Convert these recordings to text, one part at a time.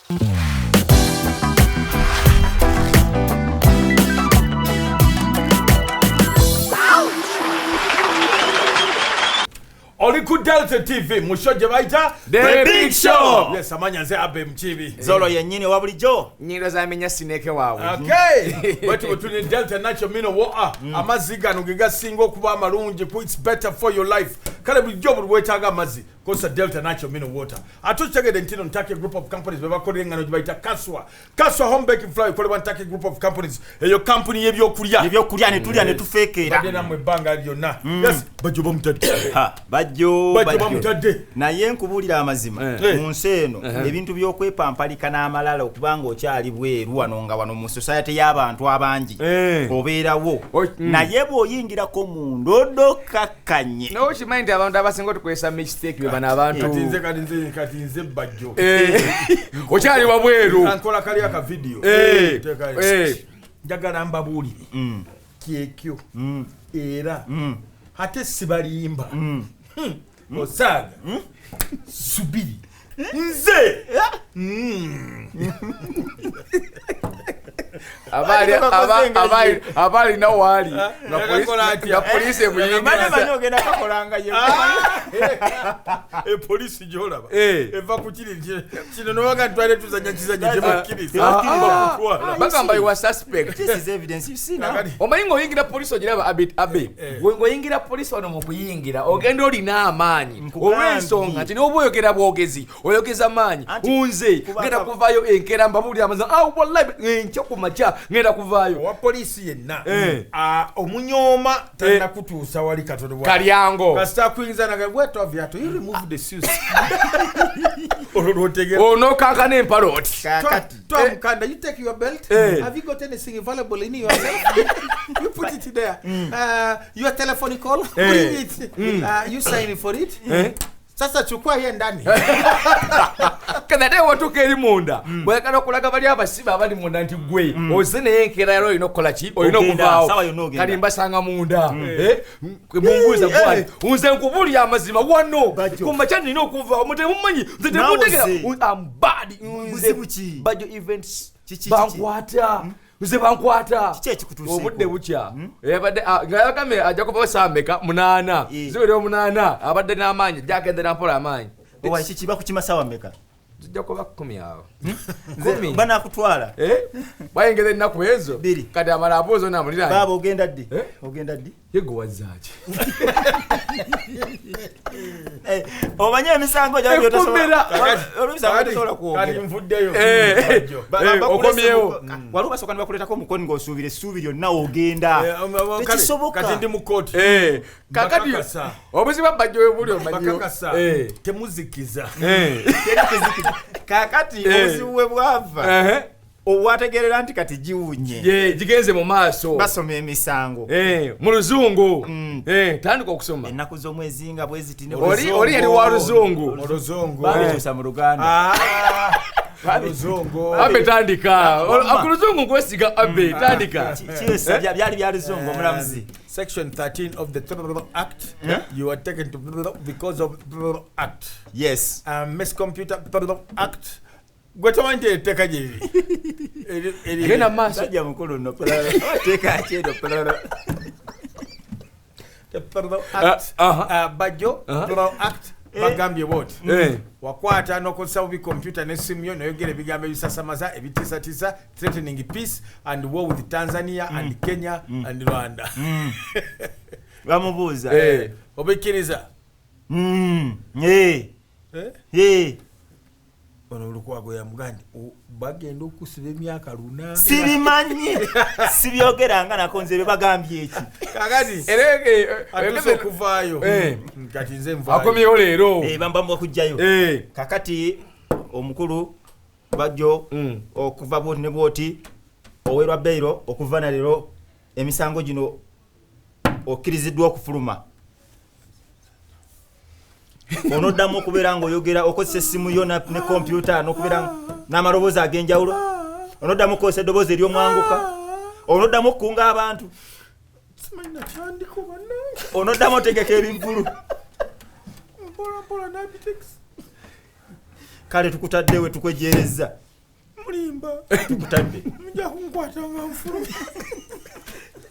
Oli ku Delta TV mushoje baita The Big Show. Yes, amanya nze abe mchibi. Zolo yennyini wa bulijjo. Nyiro za menya sineke wawe. Okay. Wetu tuni Delta Natural Mineral Water. Amazzi gano gigasinga okuba amalungi ku it's better for your life. Kale bulijjo buli wetaaga amazzi kosa Delta Natural Mineral Water. Atuchegede ntino ntake group of companies bebakolera engano gibayita Kaswa. Kaswa Home Baking Flour ikolebwa ntake group of companies. Eyo company y'ebyokulya. Ebyokulya ne tulya ne tufeekera. Badde namwe ebbanga lyonna. Yes, bajjo bamutadde. Ha, bajjo bamutadde. Naye nkubulira amazima mu nsi eno ebintu by'okwepampalika n'amalala okubanga okyali bweru wano nga wano mu society y'abantu abangi obeerawo naye bw'oyingirako mu ndodo kakkanye no kimanyi abantu abasinga tukozesa mistake be bana abantu kati nze bajjo okyali wabweru nkola kali aka video njagala mbabuulire kyekyo era ate sibalimba Osaga subiri nze abali na wali na polisi emuyingira banyogenda kakolanga ye polisi jolaba eva kukiri kino nobaga ntwale tuzanya kizanya tebakiriza bagamba you are suspect. This is evidence you see now. Omayingo oyingira polisi ogiraba abe ngoyingira polisi wano mu kuyingira ogenda olina amaanyi olw'ensonga nti n'oba oyogera bwogezi oyogeza amaanyi unze ngenda kuvaayo enkera mbabulira amaza wallahi enkya ku makya ngenda kuvaayo wa polisi yenna omunyooma tannakutuusa wali katono bwa kalyango kasita kuyinza naga wet of you to you remove the shoes ono kankana empalo oti Tom Kanda, you take your belt. Have you got anything valuable in yourself? You put it there. Your telephone call, bring it. You sign for it. Sasa chukua hiyo ndani. Kanade watuke eri munda. Bwekana kulaga bali abasiba abali munda nti gwe. Ozene yenkera yaro inokola ki? Oyino kuvaawo. Kali mbasanga munda. Munguza kwali. Unze nkubuli amazima wano. Kumachani ino kuva mutemu manyi. Nzete mutegera. I'm bad. Unze buchi. Bajo events. Bankwata. Uze bankwata. Kiche kikutusi. Obudde bucha. Yabadde ngayakame ajakuba sameka munana. Ziwe munana abadde n'amaanyi jakende napola amaanyi. Owa kikiba kukimasawa meka. Jakoba 10 awo. 10 bana kutwala. Bayengeze nnaku ezo. Biri. Kati amala apozo namulira. Baba ogenda ddi? Ogenda ddi? Yego wazaaki. Omanye emisango gyo tosobola. Olubisango tosobola kuogera. Kali nvuddeyo. Okomyewo. Waluba soka nibakuletako omukono ng'osuubira essuubi lyonna ogenda. Tekisoboka. Kati ndi mu kooti. Kakati obuziba bajjo buli omanyiyo. Temuzikiza. Kakati obuzibu bwava. Obwategerera nti kati giwunye. Gigenze mu maaso. Basoma emisango. Mu luzungu. Tandika okusoma. Ennaku z'omwezi nga bwe ziti ne oli yali wa luzungu. Oluzungu. Babituusa mu Luganda. Oluzungu. Abe tandika. Akuluzungu nkwesiga abe tandika. Kiesa byali bya luzungu omulamuzi. Section 13 of the Act, you are taken to because of Act. Yes. Miss Computer Act. Gwetawanje teka jiri. Gena maso. Sajja mukulu no pelala. Teka chedo pelala. The Act. Bajo Act. Bagambye what? Wakwata nokozesa obi computer n'essimu yo noyogera ebigambo ebisasamaza ebitisatisa threatening peace and war with Tanzania and Kenya and Rwanda. Bamubuuza. Obikkiriza. Ono olukwago yamugandi bagenda okusiba emyaka luna. Sibimanyi. Sibyogeranga nako nze bagambye eki. Kakati atuse okuvaayo. Kati nze nvaayo. Akomyewo leero. Bambambwa kujjayo. Kakati omukulu bajjo okuva bwoti ne bwoti owerwa Beiro okuva na leero emisango gino okkiriziddwa okufuluma. Onoddamu okubeera ng'oyogera okozesa essimu yo ne kompyuta n'okubeera n'amaloboozi ag'enjawulo. Onoddamu okukozesa eddoboozi ery'omwanguka. Onoddamu okukunga abantu. Onoddamu otegeka ebivvulu. Kale tukutaddewe tukwejeerezza. mulimba tukutadde mujja kunkwata nga nfulumya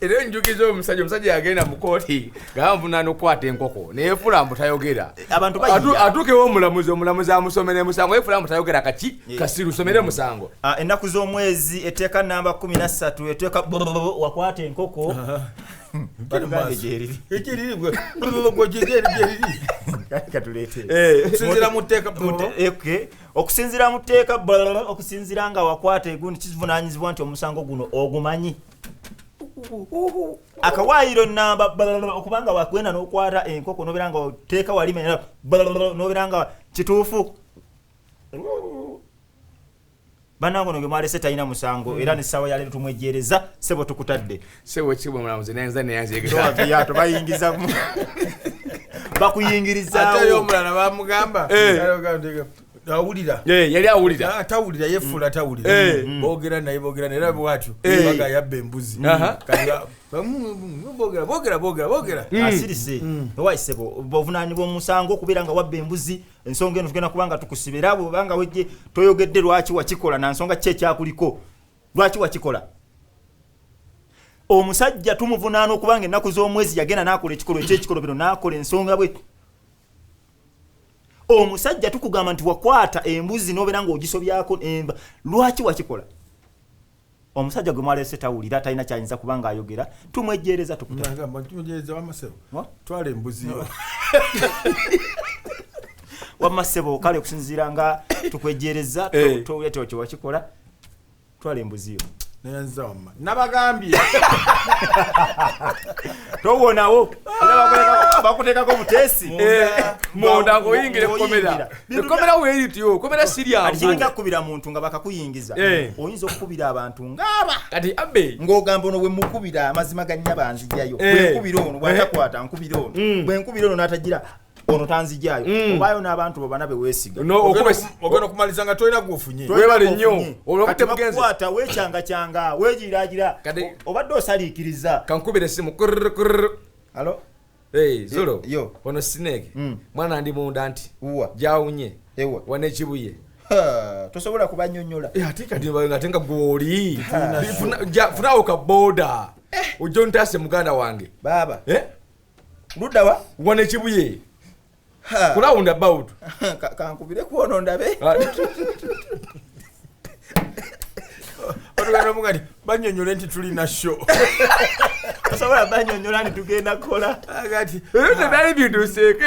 era njukiza omusajja yagenda mu kooti gamuvunaana okukwata enkoko naye Fulambo tayogera abantu bayiya atuukewo omulamuzi amusomera emusango ye Fulambo tayogera kaki kasiru usomere musango ennaku z'omwezi etteeka namba 13 eteeka wakwata enkoko okusinziira mu tteeka okusinziira nga wakwata egundi kivunaanyizibwa nti omusango guno ogumanyi akawaayiro namba okubanga wakwenda n'okwata enkoko nobeera nga oteeka walimenya nobeera nga kituufu bannange ono ge mwalese talina musango era n'essaawa yaleero tumwejjeereza sebo tukutadde sebo ekibwa mulamuzi nayenza neyanzegeta bayingiza bakuyingirizaawo ate omulala bamugamba awulira yali awulira atawulira yefuula atawulira boogera naye era bwatyo baga yabba embuzi boogera asirise ewaisebo obuvunaanibwa omusango okubeera nga wabba embuzi ensonga eno tugenda kubanga tukusibira abo obanga wejje toyogedde lwaki wakikola na nsonga ki ekyakuliko lwaki wakikola omusajja tumuvunaana okubanga ennaku z'omwezi yagenda n'akola ekikolwa ekyekikolobero n'akola ensonga bwe omusajja tukugamba nti wakwata embuzi nobeera nga ogisobyako enva lwaki wakikola omusajja gwe mwalese tawulira talina kyayinza kubanga ayogera tumwejjeereza twala embuzi wamma ssebo kale okusinziira nga tukwejjeereza towulira kye wakikola twala embuzi yo nabagambye towonawo bakuteekako buteesi munda ng'oyingire kukomera ekomera weerityo komera siryangu kiringa kukubira muntu nga bakakuyingiza oyinza okukubira abantu ngaaba kati abe ng'ogamba ono bwe mukubira amazima gannya banzijjayo bwenkubira ono bwatakwata nkubira ono bwenkubira ono n'atagira ono tanzijjayo obaayo n'abantu bobana beweesiga ogenda okumaliza nga tolina gwofunye webale nnyo olwokutemugenza weekyanga weegiraagira obadde osaliikiriza kankubira essimu alo zolo ono Snake mwana ndi munda nti jawunye wane kibuye tosobola kubanyonyola ate kati ngatenga gwoli funawo ka boda ojja ntaase muganda wange baba luddawa wane kibuye kulawunda about kankubire kuono ndabe oluganda mugandi banyonyole nti tulina show tosobola banyonyola nti tugenda kukola agati tebali bintu seeke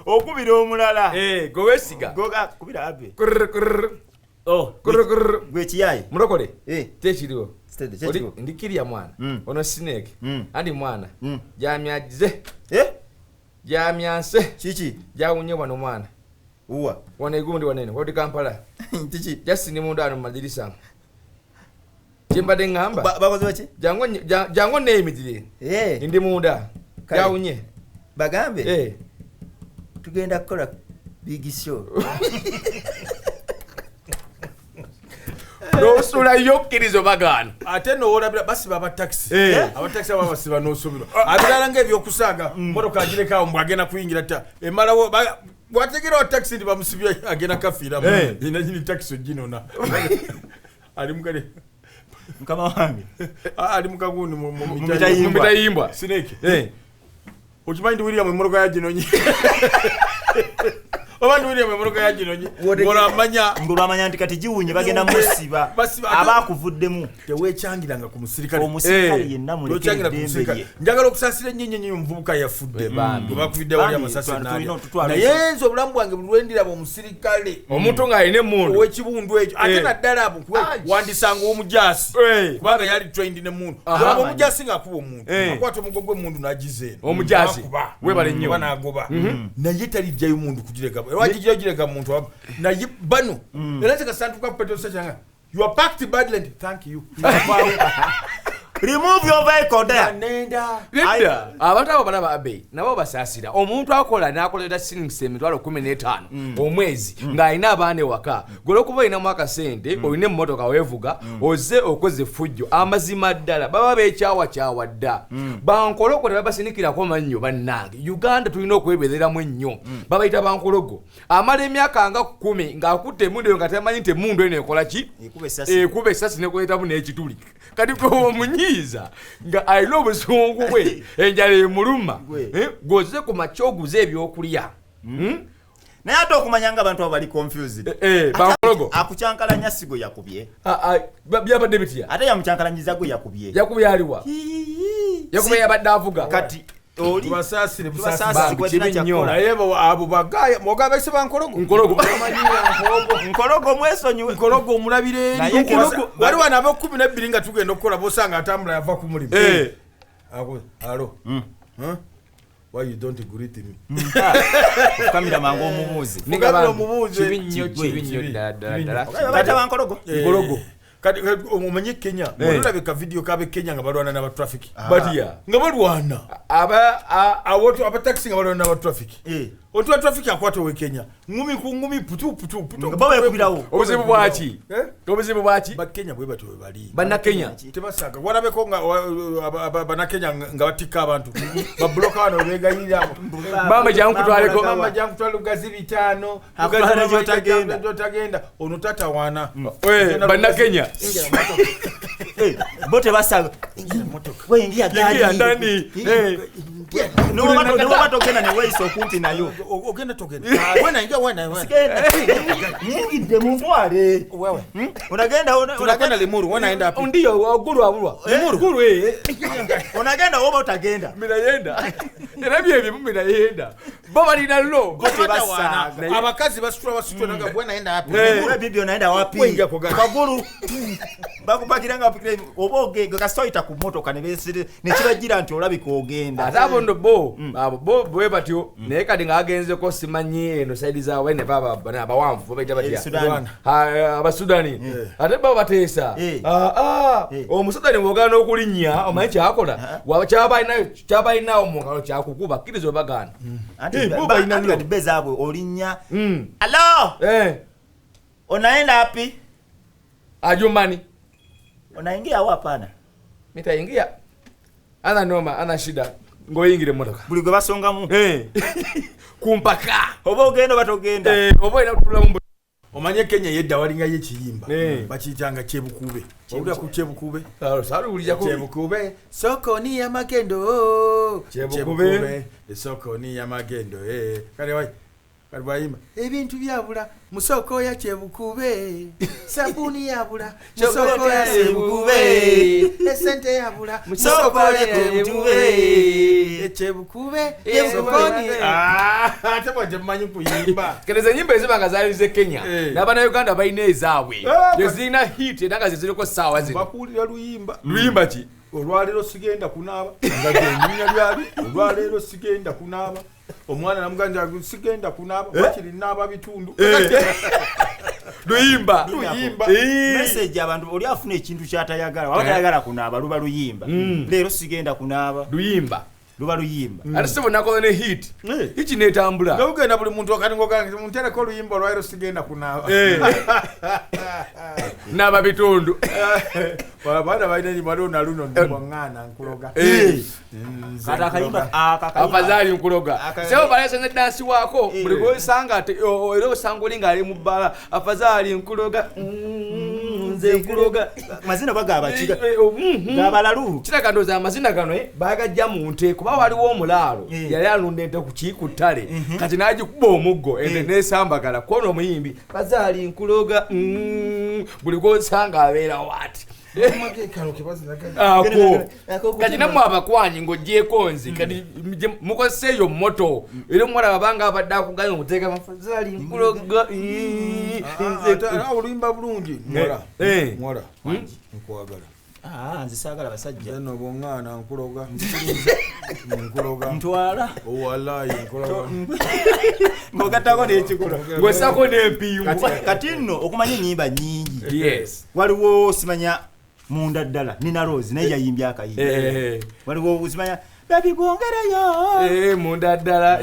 okubira omulala gowesiga kubira abe gwekiyaye mulokole tekiriwo ndikirya mwana ono Snake andi mwana jamyagize jamyanse kiki jawunye wano mwana uwa wana egundi wanene wodi Kampala kiki just ni munda ano madirisa kimbade ngamba bakoze baki jango nemitire ndi munda jawunye bagambe tugenda kukola big show nosula yokkirizo bagano ate nowolabira basiba abataxi abataxi aba basiba nosubirwa abirala ng'ebyokusaaga motoka agirekawo mbw agenda kuyingira ta emalawo bwategerawo taxi nti bamusibye agenda kafiiramu inanyini taxi oginona ali mukale mukama wange ali mukagundi mumitayimbwa Snake okimanyi nti William emmotoka yaginonyi obantu William emmotoka yaginonyi ngolwamanya nti kati giwunye bagenda musiba abaakuvuddemu teweekyangiranga ku musirikale omusirikale yenna mulekedembe njagala okusaasira ennyo omuvubuka yafudde bwebakufidde wali amasasi naye nze obulamu bwange buli lwendiraba omusirikale omuntu ng'alina emmundu ow'ekibundu ekyo ate naddala abo wandisanga ow'omujasi kubanga yali trained n'emmundu olaba omujasi ng'akuba omuntu akwata omugo gw'emmundu n'agizeeno omujasi webale nnyo n'agoba naye talijjayo mundu kugireka lwagijirayo gireka muntu naye bano era nze kasantuka ku petrol station you are packed badly thank you remove your vehicle there. Nedda abantu abo balaba abe nabo basaasira omuntu akola n'akolera shillings emitwalo 15 omwezi ng'alina abaana ewaka golwokuba olinamu akasente olina emmotoka weevuga oze okoze fujjo amazima ddala baba beekyawa dda bankologo tebabasinikirako mannyo bannange Uganda tulina okwebeereramu ennyo babayita bankologo amala emyaka nga 10 ng'akutte emundu nga tamanyi nti emundu eno ekola ki ekuba essasi nekuletamu n'ekituli kati omunyiiza nga alina obusungu bwe enjala emuluma goze ku makya oguze ebyokulya naye ate okumanya nga abantu abo bali confused bankologo akucyankalanya sigo yakubye byabadde bitya ate yamucyankalanyiza gwe yakubye aliwa yakubye yabadde avuga kati oli tubasasire naye abo bagaya mogabese bankologo nkologo mwesonyiwe nkologo omulabire bali wana abo 12 nga tugenda okukola bosanga atambula yava ku mulimu alo why you don't greet me kamera mango omubuuzi kibinyo ddala bata bankologo nkologo kati omanyi Kenya olabika video kabe Kenya nga balwana n'aba traffic batia nga balwana aba taxi nga balwana n'aba traffic otu traffic akwata we Kenya ngumi ku ngumi putu baba yakubirawo obuzibu bwaki obuzibu bwaki ba Kenya bwe batowe bali banna Kenya tebasaka walabeko nga banna Kenya nga batika abantu ba block wano begayira mama jankutwaleko mama jankutwala ugazi bitano tagenda ono tata wana banna Kenya bote basaga we ingia ndani no batogenda ne weiso kumpi nayo ogenda togenda wena ingia wena nyingi mumwale wewe unagenda Limuru wena enda hapo ndio oguru abulwa Limuru unagenda woba utagenda mina yenda era byebi mina yenda baba lina lo bote basaga abakazi basitula nanga wena enda hapo wewe bibi unaenda wapi wenga kogana baguru bakupakiranga oboge gasoita ku motoka ne kibagira nti olabika ogenda atabo ndo bo bwe batyo naye kadi ngaagenze ko simanyi eno side za wene baba abawanvu bo baita batya abasudani ate baba bateesa omusudani bwogana okulinnya omanyi kyakola kyabalina omungalo kyakukuba kkirizo bagana ati bezaabwe olinnya alo onaenda wapi ajumbani unaingia wapi hapana nitaingia ana noma ana shida ngoyingire motoka buli gwe basongamu kumpaka oba ogenda batogenda oba ina kutula mu omanye Kenya yedda walinga yekiyimba bakiyitanga Kyebukube wabula ku Kyebukube salulija ku Kyebukube sokoni ya magendo Kyebukube sokoni ya magendo kale wai kale bayimba ebintu byabula musoko ya Kyebukube sabuni yabula musoko ya Kyebukube esente yabula musoko ya Kyebukube Kyebukube sokoni ate bwaje manyi kuyimba keleza nyimba ezibanga zalize Kenya n'abana Uganda bayina ezaabwe ezina hit endanga ziziriko sawa zino bakulira luyimba ki olwalero sigenda kunaaba ngagenyinya byali olwalero sigenda kunaaba omwana namuganja sigenda kunaaba wakiri naaba bitundu luyimba message abantu oli afuna ekintu kyatayagala wabagala kunaaba luba luyimba lero sigenda kunaaba luyimba luba luyimba ate sebo nakola ne hit hichi netambula ngabugenda buli muntu akati ngoganga muntere ko luyimba olwalero sigenda kunaaba naba bitundu bana baina ni madonna luno ndwangana nkuloga kata kayimba afadhali nkuloga sebo balese ne dance wako buli go sanga ate ero sangolinga ali mubala afadhali nkuloga nze nkuloga mazina bagaba kiga ngabalalu kitaka ndoza amazina gano bagajja mu nte kuba waliwo omulalo yali alunde nte ku kikutale kati naji kuba omuggo ende nesambagala kono omuyimbi afadhali nkuloga buli go sanga abera wati kati namwe abakwanyi ng'ogyeko kati mukoseeyo moto era omuwala babanga abadde akuganya omuteeka mafazali nkuloga oluyimba bulungi mwala nkwagala nze saagala basajja eno bongana nkuloga ntwala wallahi nkuloga ngogatako n'ekikula ngwesako n'empingu kati nno okumanya ennyimba nnyingi waliwo simanya munda ddala Nina Rose naye yayimbye akayimba waliwo obuzimanya baby gwongereyo munda ddala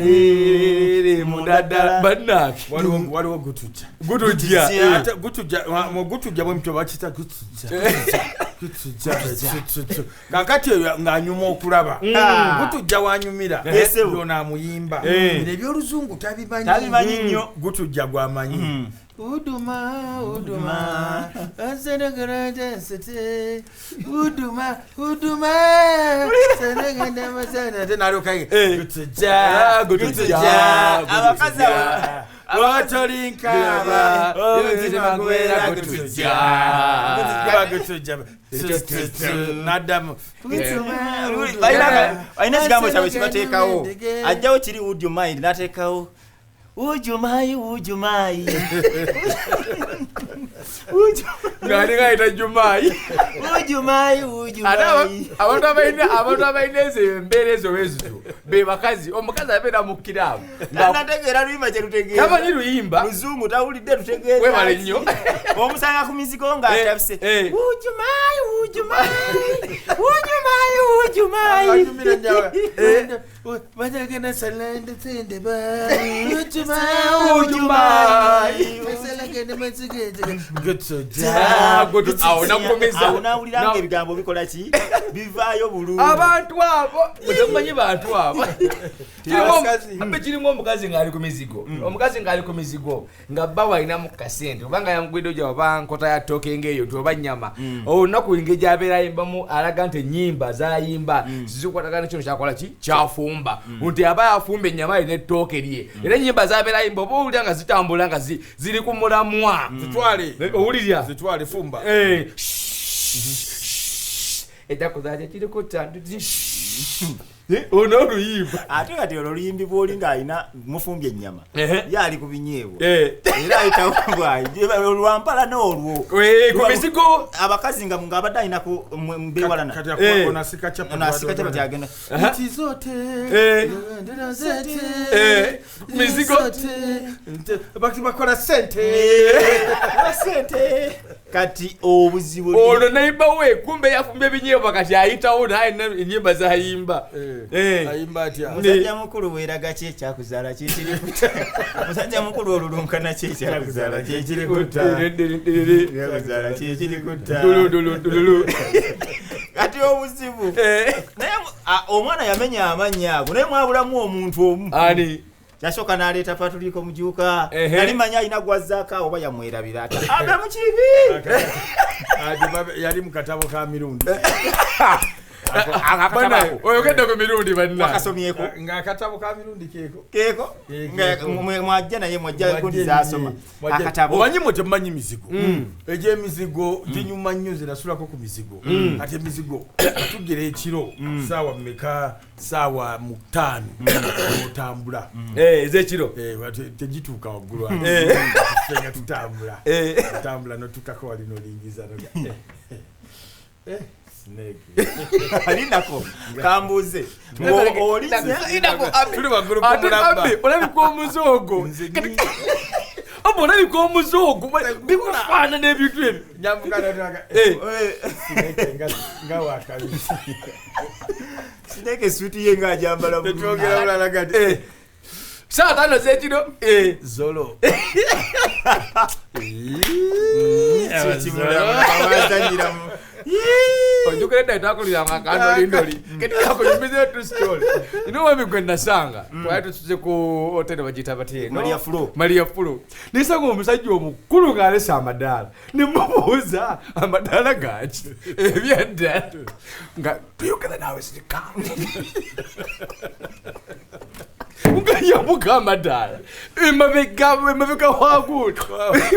munda ddala bannange waliwo gutujja bwemutyo bakita kakati ng'anyuma okulaba gutujja wanyumira yona amuyimba ebyoluzungu tabimanyi nnyo gutujja gwamanyi Uduma asenegende sete Uduma senegende masana tenalo kai gutujja abakaza watolinka yozimagwera gutujja nadamu aina kigambo kyawe kibateekawo ajjawo kiri would you mind nateekawo Would you mind? Ngani gaita Jumai. Would you mind? Abantu abaine emberezo wezitu. Be bakazi, omukazi abera mukiramu. Nategera luyimba kye lutegeera. Kama ni luyimba. Luzungu tawulidde lutegeera. We bale nnyo. Omusanga ku mizigo nga atafise. Would you mind? Wajagena salande tende ba. Awuliranga ebigambo bikola ki bivaayo bulungi abantu abo mutemanyi bantu abo kirimu omukazi ng'ali ku mizigo omukazi ng'ali ku mizigo nga bba walinamu kasente obanga yamugwidde ojja oba nkota ya ttooke ng'eyo oba nnyama olunaku linge gy'abeera ayimbamu alaga nti ennyimba z'ayimba zikwatagana kino kyakola ki kyafumba nti aba yafumba ennyama alina ettooke lye era ennyimba z'abeera ayimba oba owulira nga zitambula nga ziri ku mulamwa owulirya zitwale fumba ejakuzaja kiriko tanduzi ono oluyimba ate kati olwo luyimbi bw'oli ng'alina mufumbye ennyama yaali ku binyeebwa era ayitawo lwampala n'olwo ku mizigo abakazi ng'abadde alina ku mbewalana onasika capati agenda mizigo bakola sente kati obuzibu ono nayimba we kumbe yafumbye ebinyeebwa kati ayitawo naye ennyimba z'ayimba ayimba atya musajja mukulu weeraga ki ekyakuzaala kyekirikuta musajja mukulu olulunkana ki ekyakuzaala kyekirikuta kati obuzibu naye omwana yamenya amannya ago naye mwabulamu omuntu omu ani yasooka n'aleeta patuliko mujuuka yali manya alina gwazzaako oba yamwerabira ati aga mukibi yali mu katabo ka mirundi oyogedde ku mirundi bakasomyeko ng'akatabo ka mirundi keeko mwajja naye mwajja gundi zaasoma akatabo omanyi mwe temumanyi mizigo egy'emizigo ginyuma nnyo zirasulako ku mizigo ate emizigo atugera ekiro saawa mmeka saawa 5 otambula ez'ekiro tegituuka waggulu nga tutambula notukako wali nolingiza alinako kambuze olabika omuzogo oba olabika omuzogo bikufaanana ebintu ebyo sineke suti ye ng'ajambala tetwogera bulalaga ti saa 5 z'ekiro zolo ojukira dda etakuliranga akando lindoli ketulakuyimbiza tu story inowe gwe nasanga twali tutuze ku hoteli bagiyita bateno Maria Fulo nisanga omusajja omukulu ng'alesa amadaala nemubuuza amadaala gaki ebyaddala nga tuyogera naawe sirika ngayamuka amadaala emabega waguuto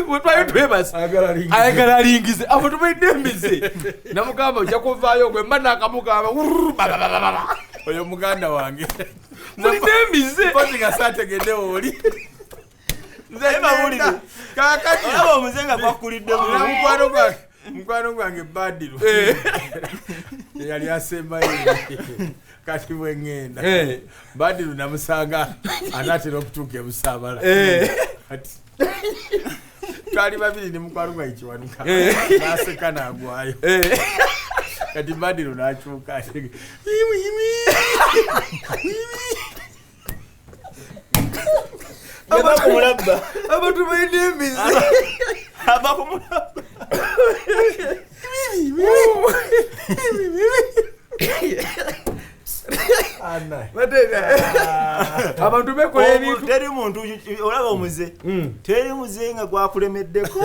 wetwali twebasa ayagala alingize abo tubaidde emize namugamba ojja kuvaayo gwe mba nakamugamba oyo muganda wange mulidde emize pozi nga saategedde oli mawulire kakati aba omuze nga gwakulidde mukwano gwange Badiru yali asembayo kati bwengenda Badiru namusanga anaatera okutuuka ebusaabala twali babiri ne mukwano gwa ikiwanuka naseka nagwayo kati Badiro n'akyuka abakumulabba abantu balina emize abakumulabba abantu bekola ebintu teri muntu olaba omuze teri muze nga gwakulemeddeko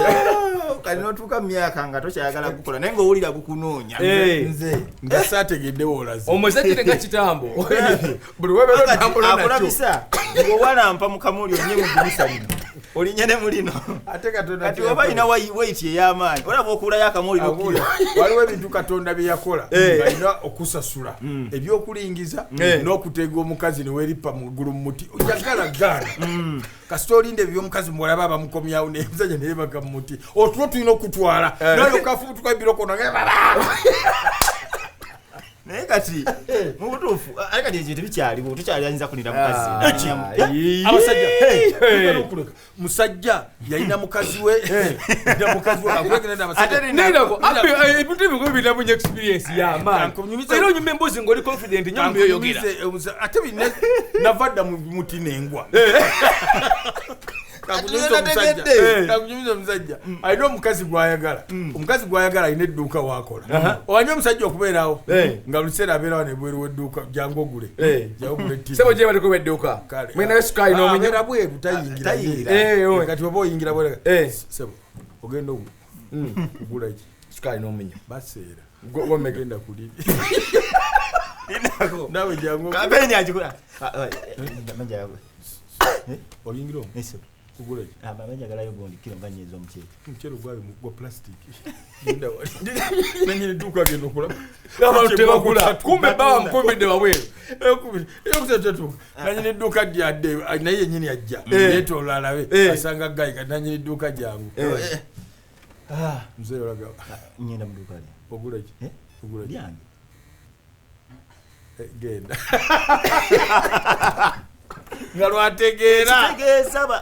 kali notuuka mu myaka nga tokyayagala kukola naye ng'owulira gukunoonya nze nga saategedde woolaze omusajja nga kitambo buli webeera otambula nakyo akulabisa ng'owalampa mu kamuli onye mu ddinisa lino olinye ne mulino ate Katonda kati oba alina weiti ey'amaanyi olaba okuulayo akamuli lukira waliwo ebintu Katonda bye yakola alina okusasula ebyokulingiza n'okuteega omukazi ne weeripa mu ggulu mu muti ojagala gaana kasita olinde ebyomukazi muwalaba abamukomyawo nemusajja neyebaga mu muti otulo tulina okutwala nalyokafuutuka ebiroko nange naye kati mu butuufu ale kati ekyo tebikyaliwo tukyaliyinza kulinda mukazi abasajja musajja yalina mukazi we ebintu ebingo binamu nyo experience y'amaani era onyuma emboozi ng'oli confident nyo mubyoyogera ate navadda mu muti nengwa kakunyumiza omusajja alina omukazi gwayagala omukazi gwayagala alina edduuka wakola owanye omusajja okubeerawo nga luseera abeerawo nebweru wedduuka jangu ogule sebo gye baliko bedduuka mwinayo sky n'omunyera bweru tayingira kati oba oyingira bwe sebo ogenda ogula ki sky n'omunya baseera gomegenda kuliri nawe jangu kabeni agikula oyingira omu kugula ki abamanyagalayo gondi kilo nga nyezo omuceere gwali gwa plastic genda wali nanyini duka agenda okulaba abantu tebagula kumbe bawa mukumbidde wabweru eyokusatatuka nanyini duka lyadde naye yenyini ajja yetoola alabe asanga gayi kati nanyini idduuka jangu muzee olaga ngenda mu dduuka lye ogula ki ogula lyange genda nga lwategeera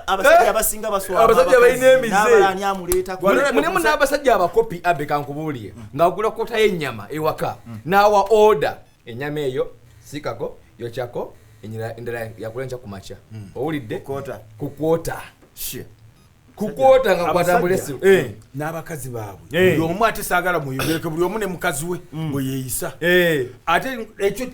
abasajja abasinga abasajja balina emize amuleetako mulimu n'abasajja abakopi abe kankubuulire ng'agula kota y'ennyama ewaka n'awa oda ennyama eyo sikako yokyako endala yakulenca ku makya owulidde ku kwota kukwota nga kwatambula esiru n'abakazi baabwe buli omu ate saagala muyongereko buli omu ne mukazi we bwe yeeyisa ate ekyo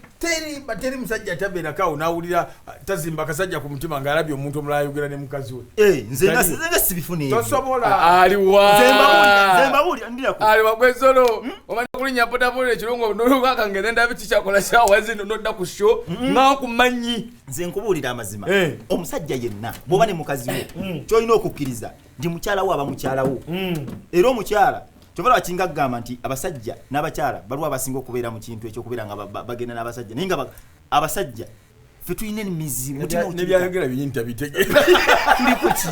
teri musajja tabeerako n'awulira tazimba akasajja ku mutima ng'alabye omuntu omulala ayogera ne mukazi we nze nga sibifuna ebyo tosobola aliwa gwezolo omanyi okulinnya bodaboda ekirungo nolukaka ngenda ndabe kikyakola kyawa zino nodda ku sho ng'akumanyi nze nkubuulira amazima omusajja yenna bw'oba ne mukazi we ky'olina okukkiriza ndi mukyalawo aba mukyalawo era omukyala kyova bakinga kugamba nti abasajja n'abakyala baliwo abasinga okubeera mu kintu ekyokubeera nga bagenda n'abasajja naye nga abasajja ffe tulina emizi nebyayogera byenyini tabitegeera tuli kuki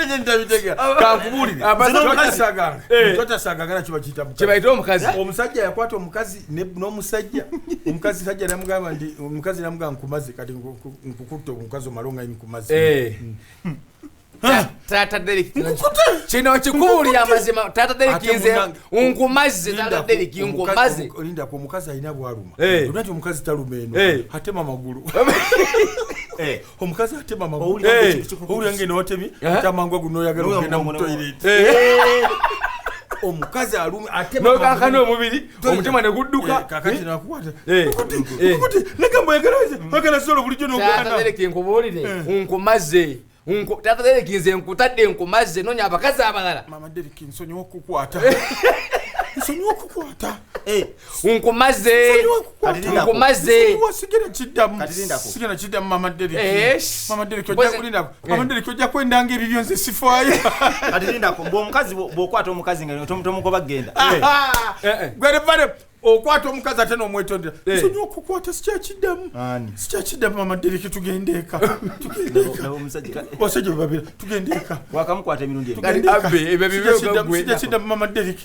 enye ntabitegeera kankubuulire totasaganga nakyo bakiyita kyebayita omukazi omusajja yakwata omukazi n'omusajja omukazi sajja namugamba nti omukazi namugamba nkumaze kati nkukutta omukazi omala nga nkumaze Tata Derek kino kikubuulira amazima Tata Derek nze nkumaze Tata Derek nkumaze olinda ku omukazi alina bwaluma olwati omukazi taluma eno atema amagulu omukazi atema amagulu owulira ngeno watemye tamangu guno oyagala okugenda mu toilet omukazi alumi atema nokankana omubiri omutima ne gudduka kakati nakukwata negamba oyagala solo bulijjo Tata Derek nkubuulire nkumaze Tata Derek nze nkutadde nkumaze nonya abakazi abalala Mama Derek nsonyiwa okukwata nkumaze sigenda kiddamu Mama Derek ojja kwendanga ebibyo nze sifaayo kati lindako bw'omukazi bw'okwata omukazi nga tomugoba genda gwerevale okwata omukazi ate n'omwetondera nsonyiwa okukwata sikyakiddamu Mama Derek tugendeeka basajja babira tugendeeka wakamukwata emirundi sikyakiddamu Mama Derek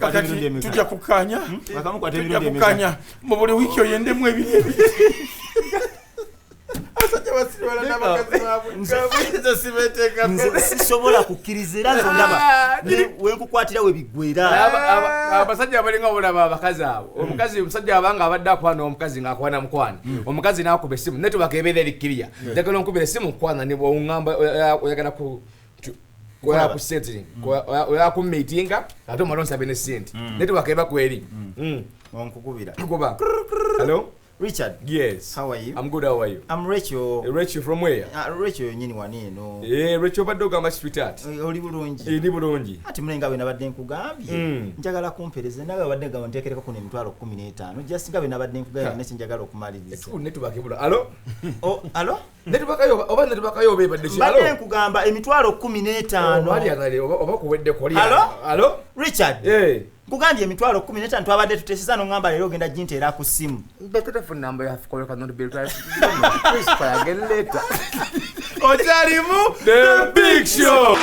kakati tujja kukkaanya mu buli wiiki oyendemu ebiri asajja sisobola kukkiriza era nze ndaba wenkukwatira we biggwera abasajja abalinga bulaba abakazi abo omukazi omusajja abanga abadde akwana omukazi ng'akwana mukwani omukazi n'akuba essimu network ebeera eri clear njagala onkubira essimu nkwana ne bw'oŋŋamba oyagala ku oyakumeetinga ate omala onsabe ne sente network eba kweri onkukubira kuba hello Richard. Yes. How are you? I'm good. How are you? I'm Rachel. Rachel from where? Rachel nyini wani no. Rachel baddoga ama sweetheart. Oli bulungi. Ndi bulungi. Ati mlenga we nabadde nkugambye. Njagala kumpereze nawe badde nga ontekereka ku emitwalo 15. Just nga we nabadde nkugambye ne njagala okumaliriza. Network ebula. Hello? Oh, hello? Network ayo badde ki? Badde nkugamba emitwalo 15. Bali agale oba kuwedde ko. Hello? Richard. Kugambye emitwalo 15 twabadde tuteseza no ngamba lero genda jinteera ku simu. The telephone number you have called cannot be right. Please call again later. Ocharimu the big show.